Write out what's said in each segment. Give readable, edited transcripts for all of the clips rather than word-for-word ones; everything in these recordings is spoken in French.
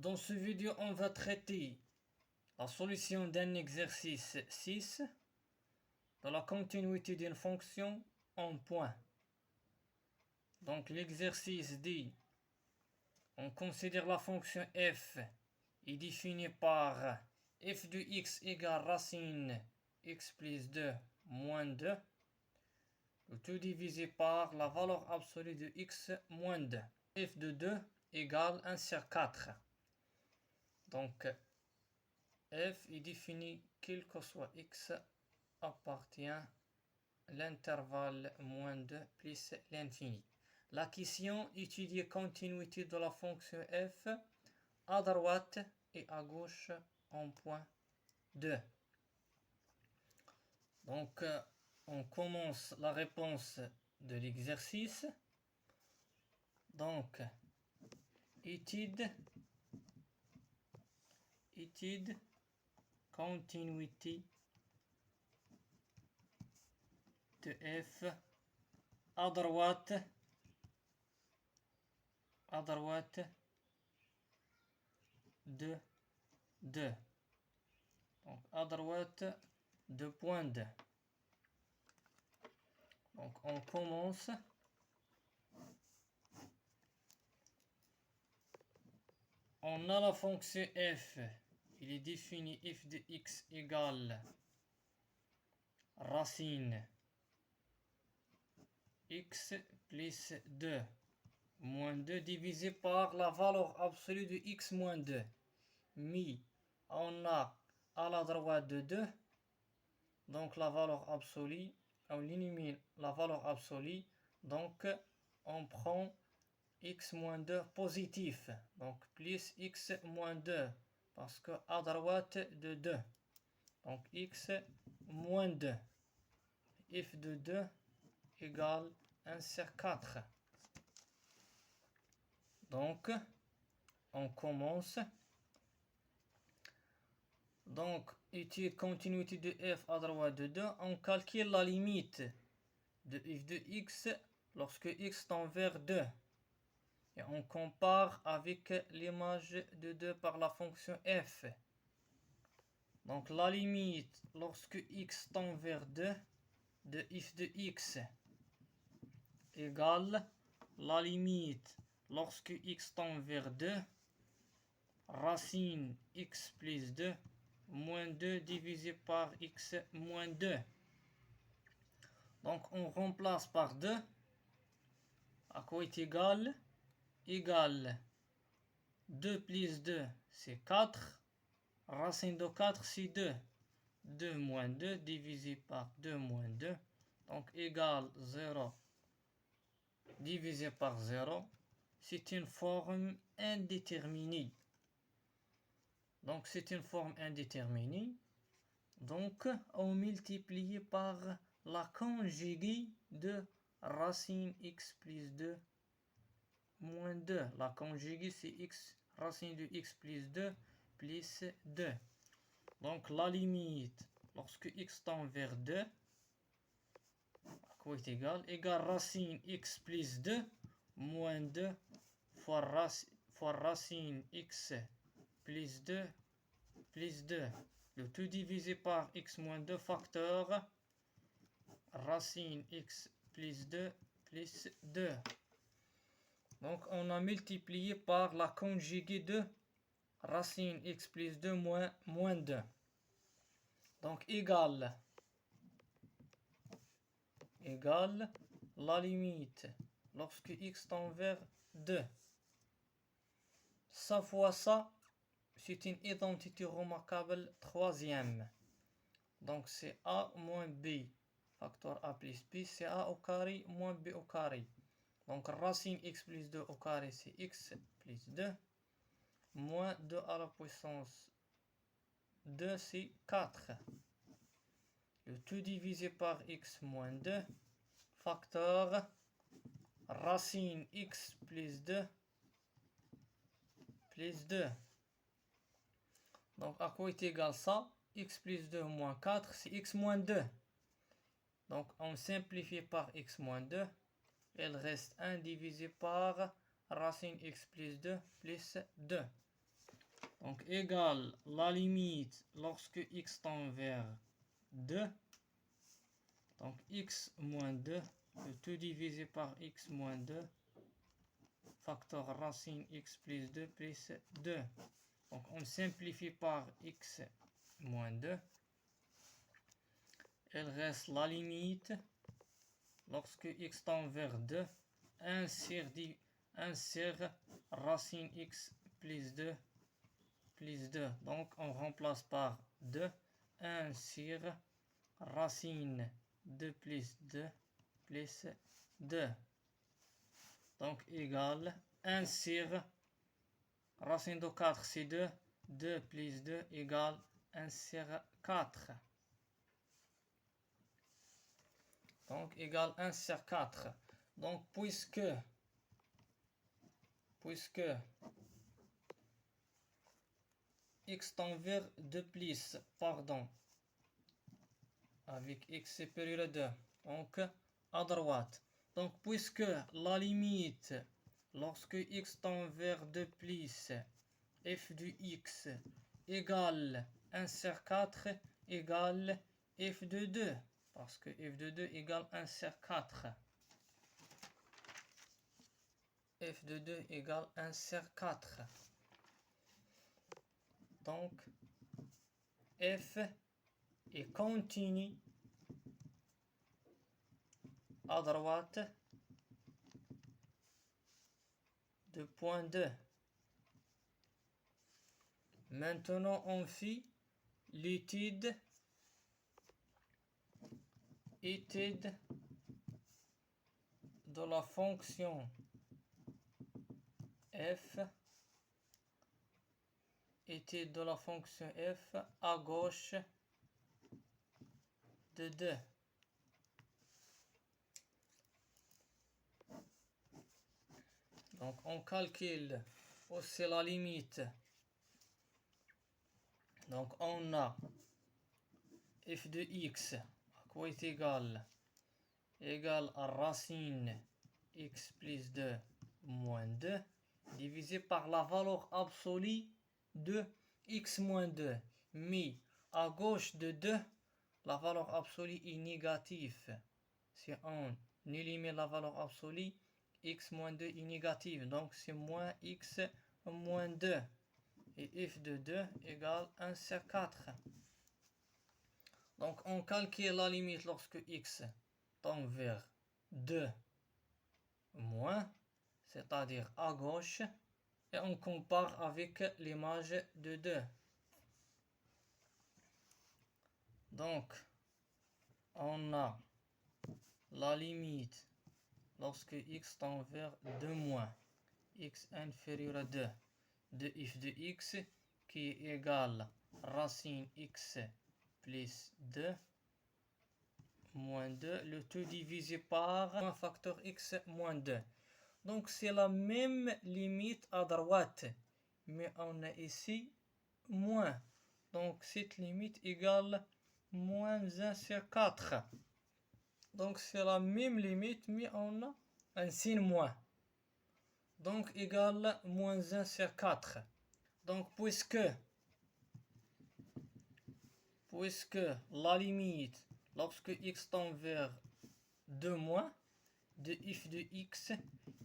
Dans ce vidéo, on va traiter la solution d'un exercice 6 de la continuité d'une fonction en point. Donc l'exercice dit, on considère la fonction f est définie par f de x égale racine x plus 2 moins 2, le tout divisé par la valeur absolue de x moins 2. f de 2 égale 1 sur 4. Donc f est défini quel que soit x appartient à l'intervalle moins 2 plus l'infini. La question étudie continuité de la fonction f à droite et à gauche en point 2. Donc on commence la réponse de l'exercice. Donc étude continuité de f à droite de 2. Donc à droite de point 2. Donc on commence. On a la fonction f, il est défini f de x égale racine x plus 2 moins 2 divisé par la valeur absolue de x moins 2. Mais on a à la droite de 2, donc la valeur absolue, on élimine la valeur absolue, donc on prend x moins 2 positif, donc plus x moins 2, parce que à droite de 2, donc x moins 2, f de 2 égale 1 sur 4. Donc on commence. Donc étude continuité de f à droite de 2, on calcule la limite de f de x lorsque x tend vers 2. Et on compare avec l'image de 2 par la fonction f. Donc la limite lorsque x tend vers 2 de f de x égale la limite lorsque x tend vers 2 racine x plus 2 moins 2 divisé par x moins 2. Donc on remplace par 2. À quoi est égal? Égal 2 plus 2 c'est 4. Racine de 4 c'est 2. 2 moins 2 divisé par 2 moins 2. Donc égal 0 divisé par 0. C'est une forme indéterminée. Donc c'est une forme indéterminée. Donc on multiplie par la conjuguée de racine x plus 2 moins 2. La conjuguée c'est x racine de x plus 2 plus 2. Donc la limite lorsque x tend vers 2, à quoi est égal? Égal racine x plus 2 moins 2 fois racine x plus 2 plus 2. Le tout divisé par x moins 2 facteur racine x plus 2 plus 2. Donc on a multiplié par la conjuguée de racine x plus 2 moins 2. Donc égale la limite lorsque x tend vers 2. Ça fois ça, c'est une identité remarquable troisième. Donc c'est a moins b, facteur a plus b, c'est a au carré moins b au carré. Donc racine x plus 2 au carré c'est x plus 2, moins 2 à la puissance 2 c'est 4. Le tout divisé par x moins 2, facteur racine x plus 2 plus 2. Donc à quoi est égal ça? X plus 2 moins 4, c'est x moins 2. Donc on simplifie par x moins 2. Il reste 1 divisé par racine x plus 2 plus 2. Donc égale la limite lorsque x tend vers 2. Donc x moins 2, tout divisé par x moins 2, facteur racine x plus 2 plus 2. Donc on simplifie par x moins 2. Il reste la limite lorsque x tend vers 2, 1 sur racine x plus 2 plus 2. Donc on remplace par 2, 1 sur racine 2 plus 2 plus 2. Donc égale 1 sur racine de 4 c'est 2, 2 plus 2 égale 1 sur 4. Donc égale 1 sur 4. Donc puisque x tend vers 2 plus, pardon, avec x supérieur à 2, donc à droite. Donc puisque la limite lorsque x tend vers 2 plus, f de x égale 1 sur 4 égale f de 2, parce que f de 2 égale 1 sur 4. F de 2 égale 1 sur 4. Donc, f est continu à droite de point 2. Maintenant, on fait l'étude de la fonction f, étude de la fonction f à gauche de 2. Donc on calcule aussi la limite. Donc on a f de x à quoi est égal à racine x plus 2 moins 2 divisé par la valeur absolue de x moins 2. Mais à gauche de 2, la valeur absolue est négative. Si on élimine la valeur absolue, x moins 2 est négative. Donc c'est moins x moins 2. Et f de 2 égale 1 sur 4. Donc on calcule la limite lorsque x tend vers 2 moins, c'est-à-dire à gauche, et on compare avec l'image de 2. Donc on a la limite lorsque x tend vers 2 moins, x inférieur à 2, de f de x qui est égal racine x plus 2 moins 2, le tout divisé par un facteur x moins 2. Donc c'est la même limite à droite, mais on a ici moins. Donc cette limite égale moins 1 sur 4. Donc c'est la même limite, mais on a un signe moins. Donc égale moins 1 sur 4. Donc puisque la limite lorsque x tend vers 2 moins de f de x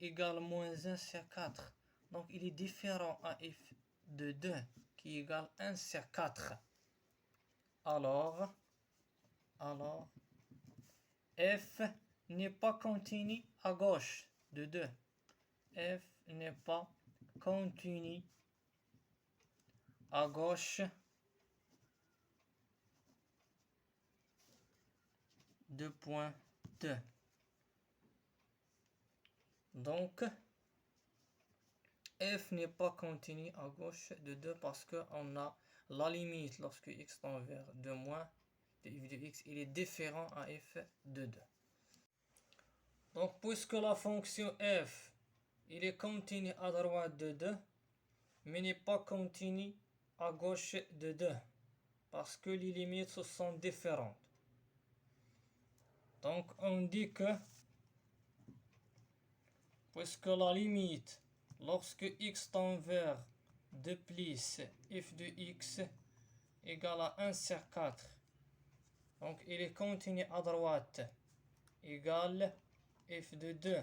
égale moins 1 sur 4. Donc il est différent à f de 2 qui égale 1 sur 4. Alors f n'est pas continu à gauche de 2. F n'est pas continu à gauche de point 2. Donc, f n'est pas continu à gauche de 2 parce qu'on a la limite lorsque x tend vers 2 moins de f de x, il est différent à f de 2. Donc, puisque la fonction f, il est continu à droite de 2, mais n'est pas continu à gauche de 2, parce que les limites sont différentes. Donc, on dit que puisque la limite lorsque x tend vers 2 plus f de x égale à 1 sur 4. Donc il est continu à droite égale f de 2.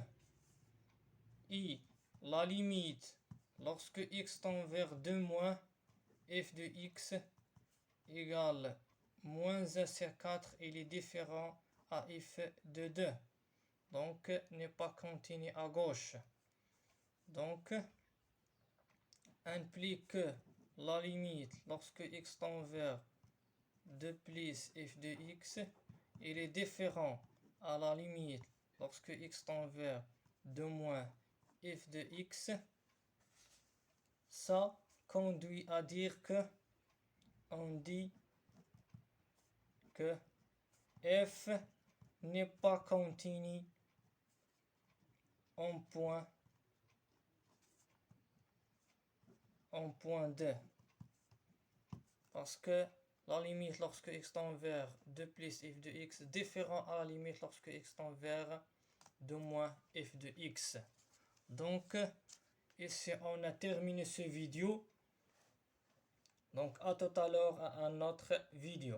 Et la limite lorsque x tend vers 2 moins f de x égale moins 1 sur 4, il est différent à f de 2. Donc n'est pas continu à gauche. Donc implique que la limite lorsque x tend vers 2 plus f de x, il est différent à la limite lorsque x tend vers 2 moins f de x. Ça conduit à dire que on dit que f n'est pas continu en point 2. Parce que la limite lorsque x tend vers 2 plus f de x est différent à la limite lorsque x tend vers 2 moins f de x. Donc, ici on a terminé cette vidéo. Donc, à tout à l'heure à une autre vidéo.